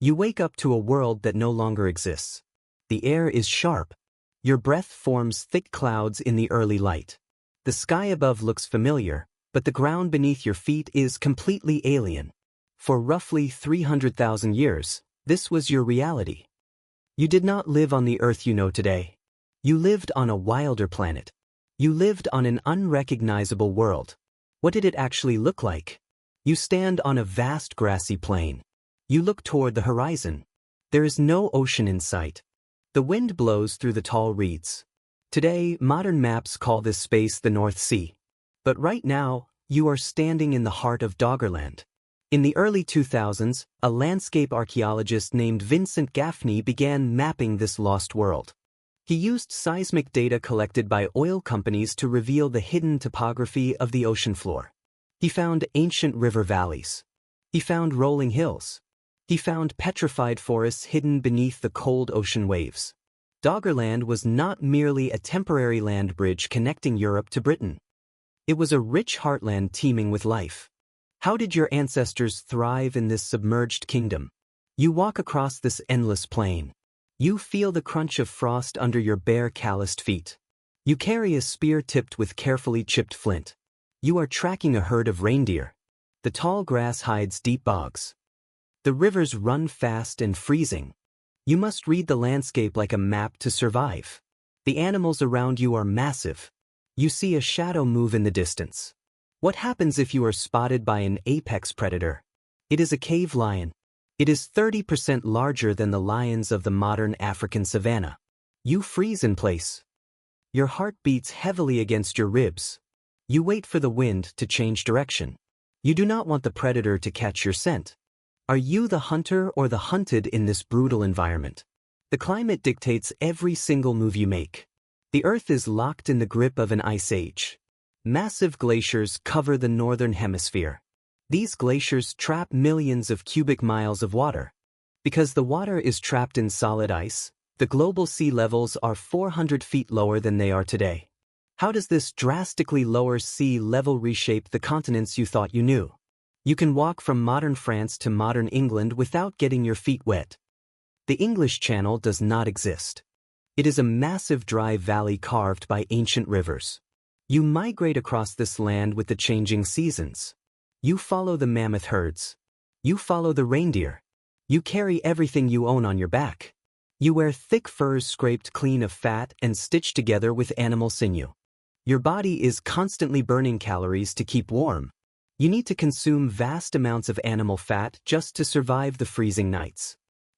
You wake up to a world that no longer exists. The air is sharp. Your breath forms thick clouds in the early light. The sky above looks familiar, but the ground beneath your feet is completely alien. For roughly 300,000 years, this was your reality. You did not live on the Earth you know today. You lived on a wilder planet. You lived on an unrecognizable world. What did it actually look like? You stand on a vast grassy plain. You look toward the horizon. There is no ocean in sight. The wind blows through the tall reeds. Today, modern maps call this space the North Sea. But right now, you are standing in the heart of Doggerland. In the early 2000s, a landscape archaeologist named Vincent Gaffney began mapping this lost world. He used seismic data collected by oil companies to reveal the hidden topography of the ocean floor. He found ancient river valleys. He found rolling hills. He found petrified forests hidden beneath the cold ocean waves. Doggerland was not merely a temporary land bridge connecting Europe to Britain. It was a rich heartland teeming with life. How did your ancestors thrive in this submerged kingdom? You walk across this endless plain. You feel the crunch of frost under your bare calloused feet. You carry a spear tipped with carefully chipped flint. You are tracking a herd of reindeer. The tall grass hides deep bogs. The rivers run fast and freezing. You must read the landscape like a map to survive. The animals around you are massive. You see a shadow move in the distance. What happens if you are spotted by an apex predator? It is a cave lion. It is 30% larger than the lions of the modern African savanna. You freeze in place. Your heart beats heavily against your ribs. You wait for the wind to change direction. You do not want the predator to catch your scent. Are you the hunter or the hunted in this brutal environment? The climate dictates every single move you make. The Earth is locked in the grip of an ice age. Massive glaciers cover the northern hemisphere. These glaciers trap millions of cubic miles of water. Because the water is trapped in solid ice, the global sea levels are 400 feet lower than they are today. How does this drastically lower sea level reshape the continents you thought you knew? You can walk from modern France to modern England without getting your feet wet. The English Channel does not exist. It is a massive dry valley carved by ancient rivers. You migrate across this land with the changing seasons. You follow the mammoth herds. You follow the reindeer. You carry everything you own on your back. You wear thick furs scraped clean of fat and stitched together with animal sinew. Your body is constantly burning calories to keep warm. You need to consume vast amounts of animal fat just to survive the freezing nights.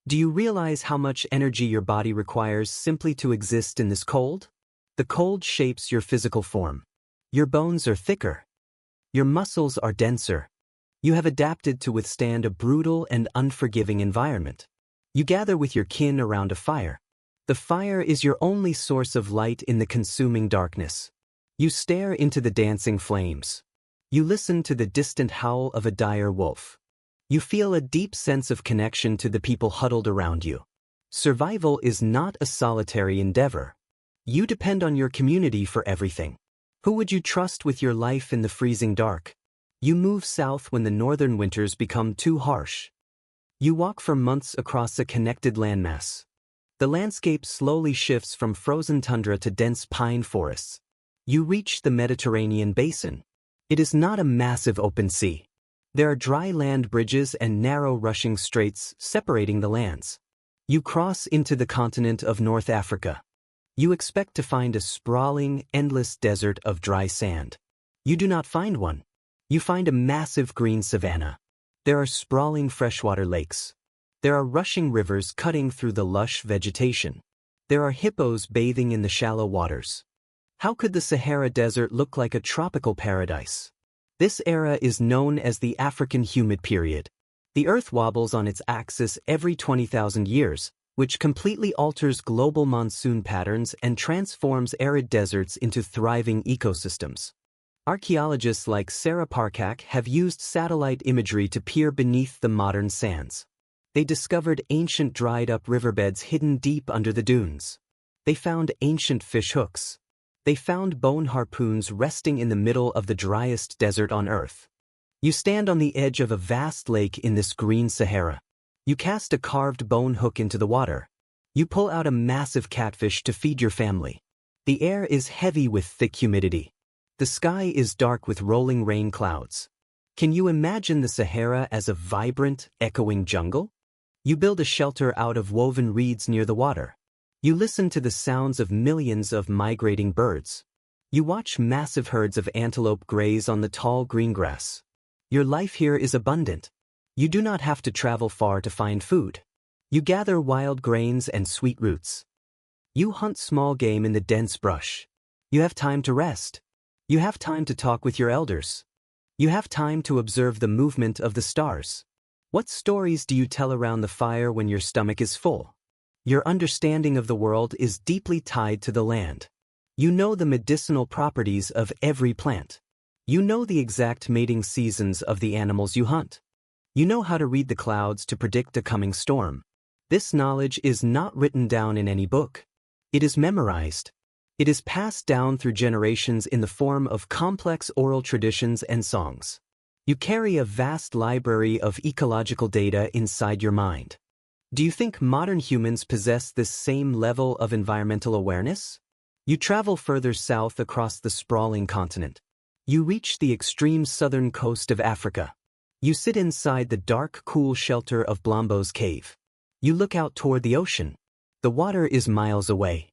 Do you realize how much energy your body requires simply to exist in this cold? The cold shapes your physical form. Your bones are thicker. Your muscles are denser. You have adapted to withstand a brutal and unforgiving environment. You gather with your kin around a fire. The fire is your only source of light in the consuming darkness. You stare into the dancing flames. You listen to the distant howl of a dire wolf. You feel a deep sense of connection to the people huddled around you. Survival is not a solitary endeavor. You depend on your community for everything. Who would you trust with your life in the freezing dark? You move south when the northern winters become too harsh. You walk for months across a connected landmass. The landscape slowly shifts from frozen tundra to dense pine forests. You reach the Mediterranean basin. It is not a massive open sea. There are dry land bridges and narrow rushing straits separating the lands. You cross into the continent of North Africa. You expect to find a sprawling, endless desert of dry sand. You do not find one. You find a massive green savanna. There are sprawling freshwater lakes. There are rushing rivers cutting through the lush vegetation. There are hippos bathing in the shallow waters. How could the Sahara Desert look like a tropical paradise? This era is known as the African humid period. The Earth wobbles on its axis every 20,000 years, which completely alters global monsoon patterns and transforms arid deserts into thriving ecosystems. Archaeologists like Sarah Parcak have used satellite imagery to peer beneath the modern sands. They discovered ancient dried-up riverbeds hidden deep under the dunes. They found ancient fish hooks. They found bone harpoons resting in the middle of the driest desert on Earth. You stand on the edge of a vast lake in this green Sahara. You cast a carved bone hook into the water. You pull out a massive catfish to feed your family. The air is heavy with thick humidity. The sky is dark with rolling rain clouds. Can you imagine the Sahara as a vibrant, echoing jungle? You build a shelter out of woven reeds near the water. You listen to the sounds of millions of migrating birds. You watch massive herds of antelope graze on the tall green grass. Your life here is abundant. You do not have to travel far to find food. You gather wild grains and sweet roots. You hunt small game in the dense brush. You have time to rest. You have time to talk with your elders. You have time to observe the movement of the stars. What stories do you tell around the fire when your stomach is full? Your understanding of the world is deeply tied to the land. You know the medicinal properties of every plant. You know the exact mating seasons of the animals you hunt. You know how to read the clouds to predict a coming storm. This knowledge is not written down in any book. It is memorized. It is passed down through generations in the form of complex oral traditions and songs. You carry a vast library of ecological data inside your mind. Do you think modern humans possess this same level of environmental awareness? You travel further south across the sprawling continent. You reach the extreme southern coast of Africa. You sit inside the dark, cool shelter of Blombo's cave. You look out toward the ocean. The water is miles away.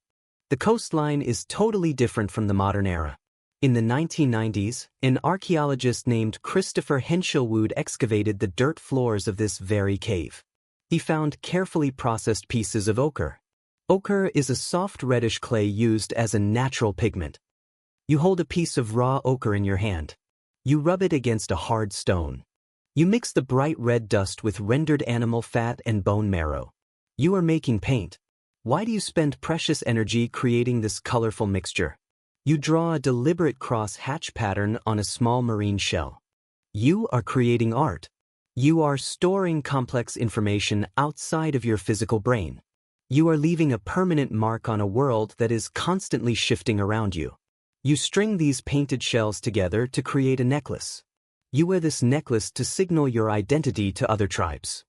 The coastline is totally different from the modern era. In the 1990s, an archaeologist named Christopher Henshelwood excavated the dirt floors of this very cave. He found carefully processed pieces of ochre. Ochre is a soft reddish clay used as a natural pigment. You hold a piece of raw ochre in your hand. You rub it against a hard stone. You mix the bright red dust with rendered animal fat and bone marrow. You are making paint. Why do you spend precious energy creating this colorful mixture? You draw a deliberate cross-hatch pattern on a small marine shell. You are creating art. You are storing complex information outside of your physical brain. You are leaving a permanent mark on a world that is constantly shifting around you. You string these painted shells together to create a necklace. You wear this necklace to signal your identity to other tribes.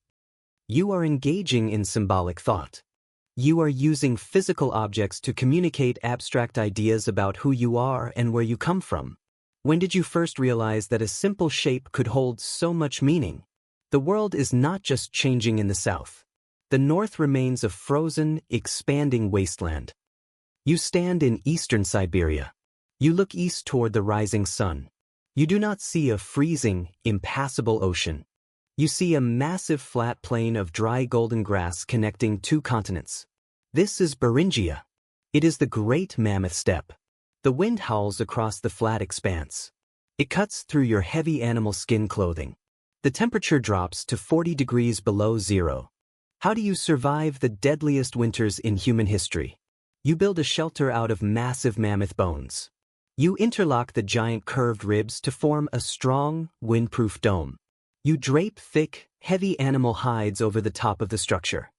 You are engaging in symbolic thought. You are using physical objects to communicate abstract ideas about who you are and where you come from. When did you first realize that a simple shape could hold so much meaning? The world is not just changing in the south. The north remains a frozen, expanding wasteland. You stand in eastern Siberia. You look east toward the rising sun. You do not see a freezing, impassable ocean. You see a massive flat plain of dry golden grass connecting two continents. This is Beringia. It is the great mammoth steppe. The wind howls across the flat expanse. It cuts through your heavy animal skin clothing. The temperature drops to 40 degrees below zero. How do you survive the deadliest winters in human history? You build a shelter out of massive mammoth bones. You interlock the giant curved ribs to form a strong, windproof dome. You drape thick, heavy animal hides over the top of the structure.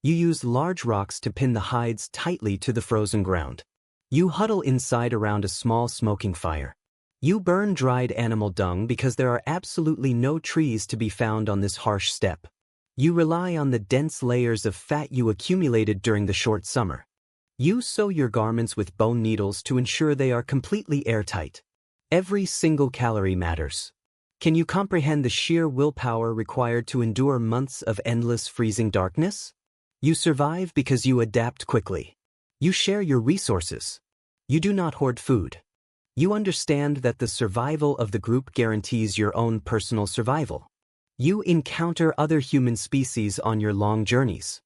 You use large rocks to pin the hides tightly to the frozen ground. You huddle inside around a small smoking fire. You burn dried animal dung because there are absolutely no trees to be found on this harsh steppe. You rely on the dense layers of fat you accumulated during the short summer. You sew your garments with bone needles to ensure they are completely airtight. Every single calorie matters. Can you comprehend the sheer willpower required to endure months of endless freezing darkness? You survive because you adapt quickly. You share your resources. You do not hoard food. You understand that the survival of the group guarantees your own personal survival. You encounter other human species on your long journeys.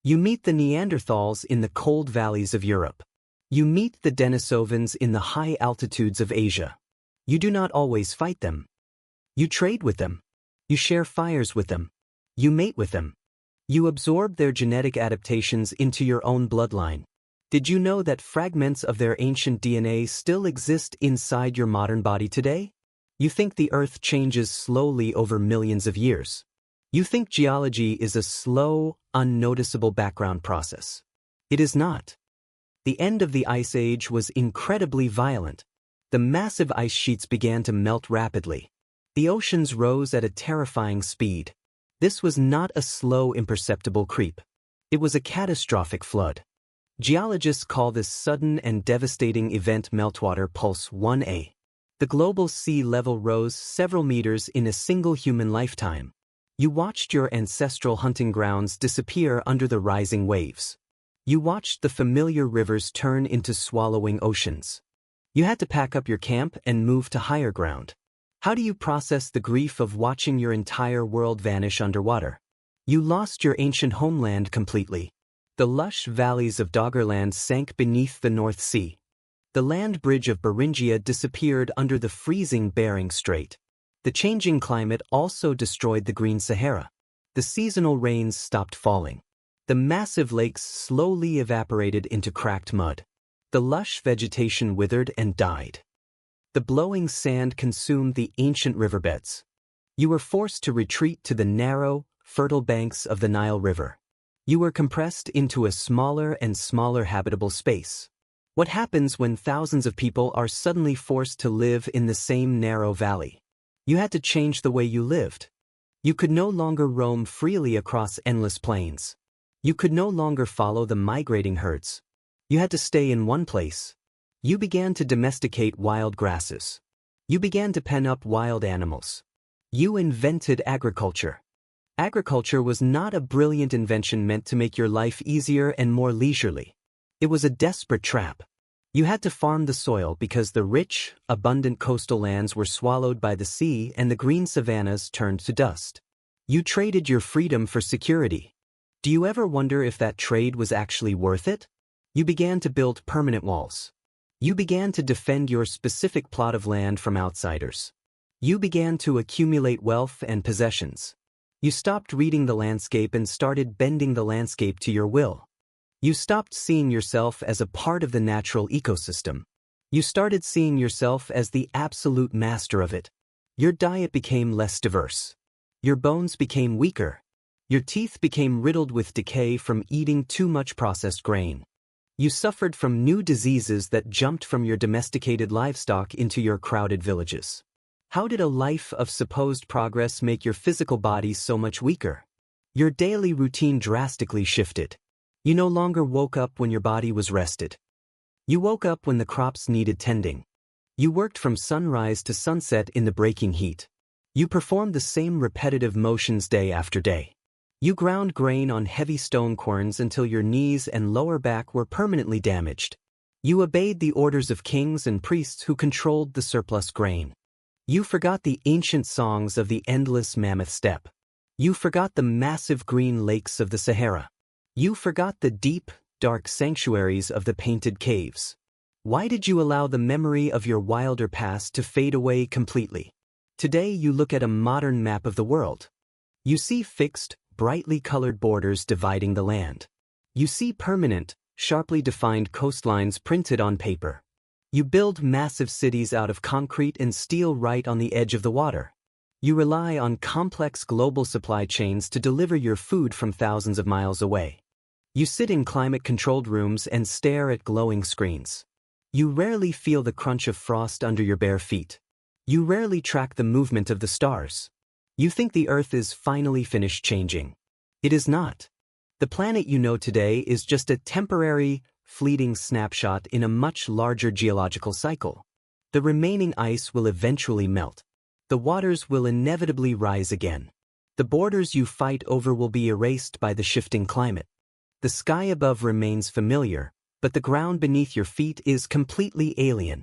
You meet the Neanderthals in the cold valleys of Europe. You meet the Denisovans in the high altitudes of Asia. You do not always fight them. You trade with them. You share fires with them. You mate with them. You absorb their genetic adaptations into your own bloodline. Did you know that fragments of their ancient DNA still exist inside your modern body today? You think the Earth changes slowly over millions of years. You think geology is a slow, unnoticeable background process. It is not. The end of the Ice Age was incredibly violent. The massive ice sheets began to melt rapidly. The oceans rose at a terrifying speed. This was not a slow, imperceptible creep. It was a catastrophic flood. Geologists call this sudden and devastating event meltwater pulse 1A. The global sea level rose several meters in a single human lifetime. You watched your ancestral hunting grounds disappear under the rising waves. You watched the familiar rivers turn into swallowing oceans. You had to pack up your camp and move to higher ground. How do you process the grief of watching your entire world vanish underwater? You lost your ancient homeland completely. The lush valleys of Doggerland sank beneath the North Sea. The land bridge of Beringia disappeared under the freezing Bering Strait. The changing climate also destroyed the green Sahara. The seasonal rains stopped falling. The massive lakes slowly evaporated into cracked mud. The lush vegetation withered and died. The blowing sand consumed the ancient riverbeds. You were forced to retreat to the narrow, fertile banks of the Nile River. You were compressed into a smaller and smaller habitable space. What happens when thousands of people are suddenly forced to live in the same narrow valley? You had to change the way you lived. You could no longer roam freely across endless plains. You could no longer follow the migrating herds. You had to stay in one place. You began to domesticate wild grasses. You began to pen up wild animals. You invented agriculture. Agriculture was not a brilliant invention meant to make your life easier and more leisurely. It was a desperate trap. You had to farm the soil because the rich, abundant coastal lands were swallowed by the sea and the green savannas turned to dust. You traded your freedom for security. Do you ever wonder if that trade was actually worth it? You began to build permanent walls. You began to defend your specific plot of land from outsiders. You began to accumulate wealth and possessions. You stopped reading the landscape and started bending the landscape to your will. You stopped seeing yourself as a part of the natural ecosystem. You started seeing yourself as the absolute master of it. Your diet became less diverse. Your bones became weaker. Your teeth became riddled with decay from eating too much processed grain. You suffered from new diseases that jumped from your domesticated livestock into your crowded villages. How did a life of supposed progress make your physical body so much weaker? Your daily routine drastically shifted. You no longer woke up when your body was rested. You woke up when the crops needed tending. You worked from sunrise to sunset in the breaking heat. You performed the same repetitive motions day after day. You ground grain on heavy stone querns until your knees and lower back were permanently damaged. You obeyed the orders of kings and priests who controlled the surplus grain. You forgot the ancient songs of the endless mammoth steppe. You forgot the massive green lakes of the Sahara. You forgot the deep, dark sanctuaries of the painted caves. Why did you allow the memory of your wilder past to fade away completely? Today you look at a modern map of the world. You see fixed, brightly colored borders dividing the land. You see permanent, sharply defined coastlines printed on paper. You build massive cities out of concrete and steel right on the edge of the water. You rely on complex global supply chains to deliver your food from thousands of miles away. You sit in climate-controlled rooms and stare at glowing screens. You rarely feel the crunch of frost under your bare feet. You rarely track the movement of the stars. You think the Earth is finally finished changing. It is not. The planet you know today is just a temporary, fleeting snapshot in a much larger geological cycle. The remaining ice will eventually melt. The waters will inevitably rise again. The borders you fight over will be erased by the shifting climate. The sky above remains familiar, but the ground beneath your feet is completely alien.